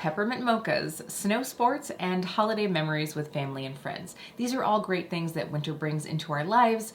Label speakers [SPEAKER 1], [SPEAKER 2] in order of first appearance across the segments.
[SPEAKER 1] peppermint mochas, snow sports, and holiday memories with family and friends. These are all great things that winter brings into our lives.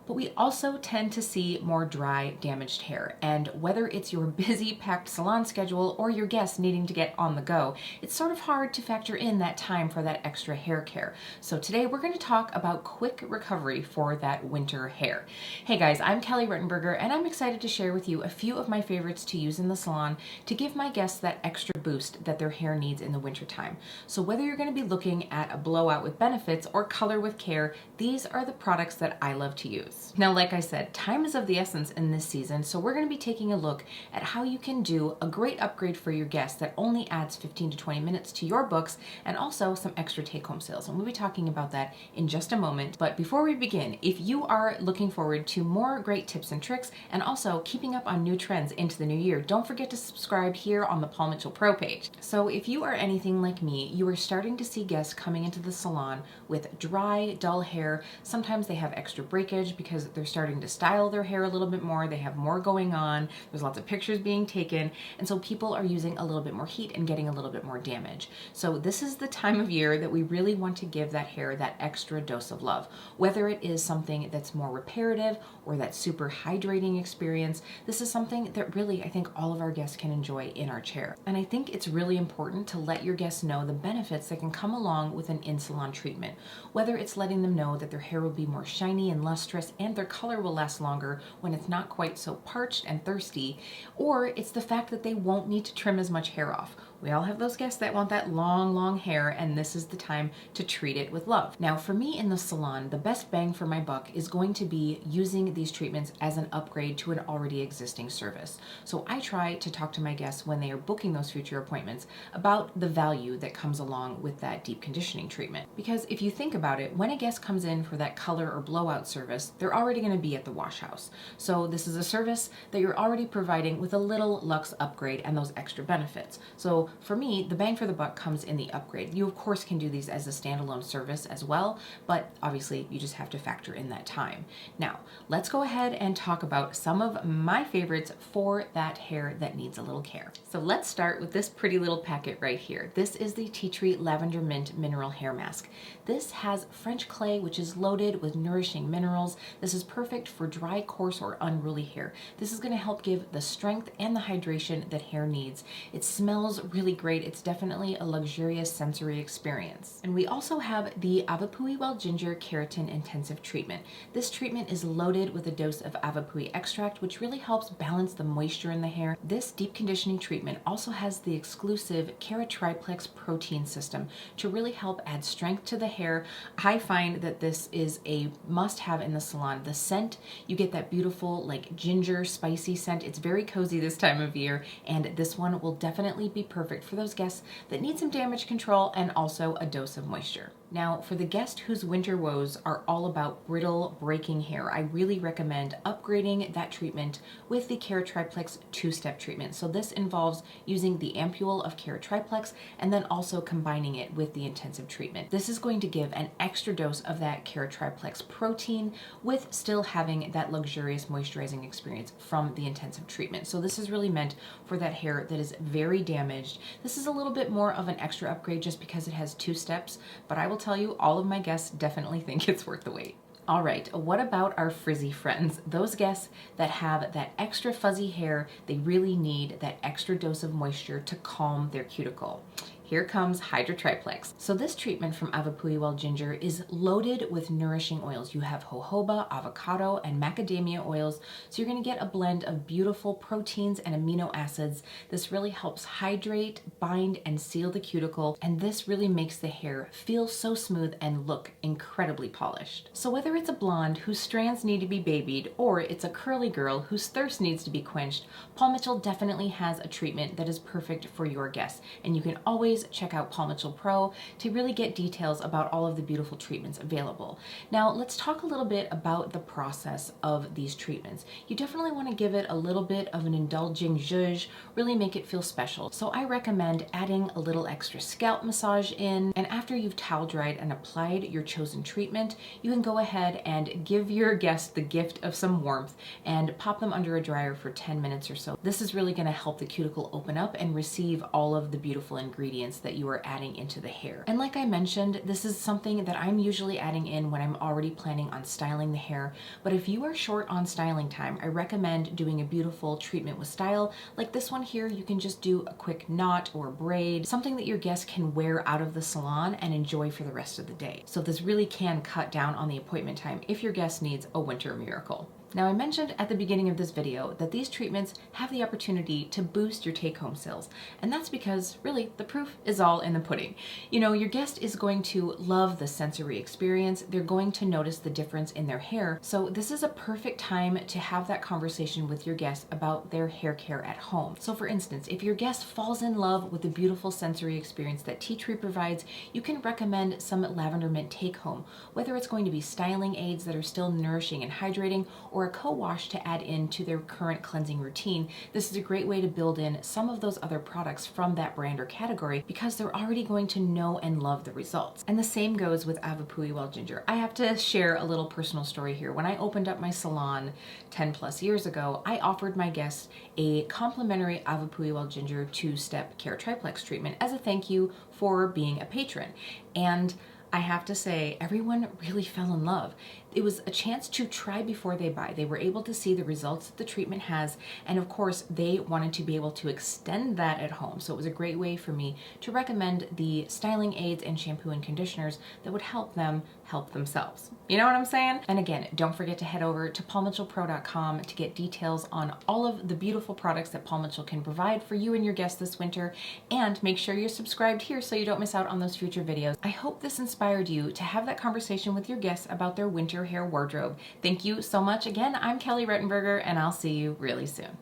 [SPEAKER 1] But we also tend to see more dry, damaged hair. And whether it's your busy, packed salon schedule or your guests needing to get on the go, it's sort of hard to factor in that time for that extra hair care. So today we're going to talk about quick recovery for that winter hair. Hey guys, I'm Kelly Rettenberger, and I'm excited to share with you a few of my favorites to use in the salon to give my guests that extra boost that their hair needs in the wintertime. So whether you're going to be looking at a blowout with benefits or color with care, these are the products that I love to use. Now, like I said, time is of the essence in this season, so we're going to be taking a look at how you can do a great upgrade for your guests that only adds 15 to 20 minutes to your books and also some extra take-home sales. And we'll be talking about that in just a moment. But before we begin, if you are looking forward to more great tips and tricks and also keeping up on new trends into the new year, don't forget to subscribe here on the Paul Mitchell Pro page. So if you are anything like me, you are starting to see guests coming into the salon with dry, dull hair. Sometimes they have extra breakage because they're starting to style their hair a little bit more. They have more going on. There's lots of pictures being taken. And so people are using a little bit more heat and getting a little bit more damage. So this is the time of year that we really want to give that hair that extra dose of love. Whether it is something that's more reparative or that super hydrating experience, this is something that really I think all of our guests can enjoy in our chair. And I think it's really important to let your guests know the benefits that can come along with an in-salon treatment. Whether it's letting them know that their hair will be more shiny and lustrous and their color will last longer when it's not quite so parched and thirsty, or it's the fact that they won't need to trim as much hair off. We all have those guests that want that long, long hair, and this is the time to treat it with love. Now, for me in the salon, the best bang for my buck is going to be using these treatments as an upgrade to an already existing service. So I try to talk to my guests when they are booking those future appointments about the value that comes along with that deep conditioning treatment. Because if you think about it, when a guest comes in for that color or blowout service, they're already going to be at the wash house. So this is a service that you're already providing with a little luxe upgrade and those extra benefits. So for me, the bang for the buck comes in the upgrade. You of course can do these as a standalone service as well, but obviously you just have to factor in that time. Now, let's go ahead and talk about some of my favorites for that hair that needs a little care. So let's start with this pretty little packet right here. This is the Tea Tree Lavender Mint Mineral Hair Mask. This has French clay, which is loaded with nourishing minerals. This is perfect for dry, coarse, or unruly hair. This is going to help give the strength and the hydration that hair needs. It smells really great. It's definitely a luxurious sensory experience. And we also have the Avapui Wild Ginger Keratin Intensive Treatment. This treatment is loaded with a dose of Avapui extract, which really helps balance the moisture in the hair. This deep conditioning treatment also has the exclusive Triplex protein system to really help add strength to the hair. I find that this is a must-have in the salon. The scent, you get that beautiful like ginger spicy scent. It's very cozy this time of year, and this one will definitely be perfect for those guests that need some damage control and also a dose of moisture. Now, for the guest whose winter woes are all about brittle, breaking hair, I really recommend upgrading that treatment with the Triplex two-step treatment. So this involves using the ampule of Triplex and then also combining it with the intensive treatment. This is going to give an extra dose of that Triplex protein with still having that luxurious moisturizing experience from the intensive treatment. So this is really meant for that hair that is very damaged. This is a little bit more of an extra upgrade just because it has two steps, but I will tell you, all of my guests definitely think it's worth the wait. All right, what about our frizzy friends? Those guests that have that extra fuzzy hair, they really need that extra dose of moisture to calm their cuticle. Here comes Hydra Triplex. So this treatment from Awapuhi Wild Ginger is loaded with nourishing oils. You have jojoba, avocado, and macadamia oils. So you're gonna get a blend of beautiful proteins and amino acids. This really helps hydrate, bind, and seal the cuticle. And this really makes the hair feel so smooth and look incredibly polished. So whether it's a blonde whose strands need to be babied, or it's a curly girl whose thirst needs to be quenched, Paul Mitchell definitely has a treatment that is perfect for your guests. And you can always always check out Paul Mitchell Pro to really get details about all of the beautiful treatments available. Now, let's talk a little bit about the process of these treatments. You definitely want to give it a little bit of an indulging zhuzh, really make it feel special. So I recommend adding a little extra scalp massage in, and after you've towel dried and applied your chosen treatment, you can go ahead and give your guest the gift of some warmth and pop them under a dryer for 10 minutes or so. This is really going to help the cuticle open up and receive all of the beautiful ingredients that you are adding into the hair. And like I mentioned, this is something that I'm usually adding in when I'm already planning on styling the hair, but if you are short on styling time, I recommend doing a beautiful treatment with style. Like this one here, you can just do a quick knot or braid, something that your guest can wear out of the salon and enjoy for the rest of the day. So this really can cut down on the appointment time if your guest needs a winter miracle. Now, I mentioned at the beginning of this video that these treatments have the opportunity to boost your take-home sales, and that's because really the proof is all in the pudding. You know, your guest is going to love the sensory experience. They're going to notice the difference in their hair. So this is a perfect time to have that conversation with your guest about their hair care at home. So for instance, if your guest falls in love with the beautiful sensory experience that tea tree provides, you can recommend some lavender mint take-home, whether it's going to be styling aids that are still nourishing and hydrating, or a co-wash to add in to their current cleansing routine. This is a great way to build in some of those other products from that brand or category because they're already going to know and love the results. And the same goes with Avapui Wild Ginger. I have to share a little personal story here. When I opened up my salon 10 plus years ago, I offered my guests a complimentary Avapui Wild Ginger 2-step care triplex treatment as a thank you for being a patron. And I have to say, everyone really fell in love. It was a chance to try before they buy. They were able to see the results that the treatment has, and of course, they wanted to be able to extend that at home. So it was a great way for me to recommend the styling aids and shampoo and conditioners that would help them help themselves. You know what I'm saying? And again, don't forget to head over to paulmitchellpro.com to get details on all of the beautiful products that Paul Mitchell can provide for you and your guests this winter, and make sure you're subscribed here so you don't miss out on those future videos. I hope this inspired you to have that conversation with your guests about their winter hair wardrobe. Thank you so much. Again, I'm Kelly Rettenberger, and I'll see you really soon.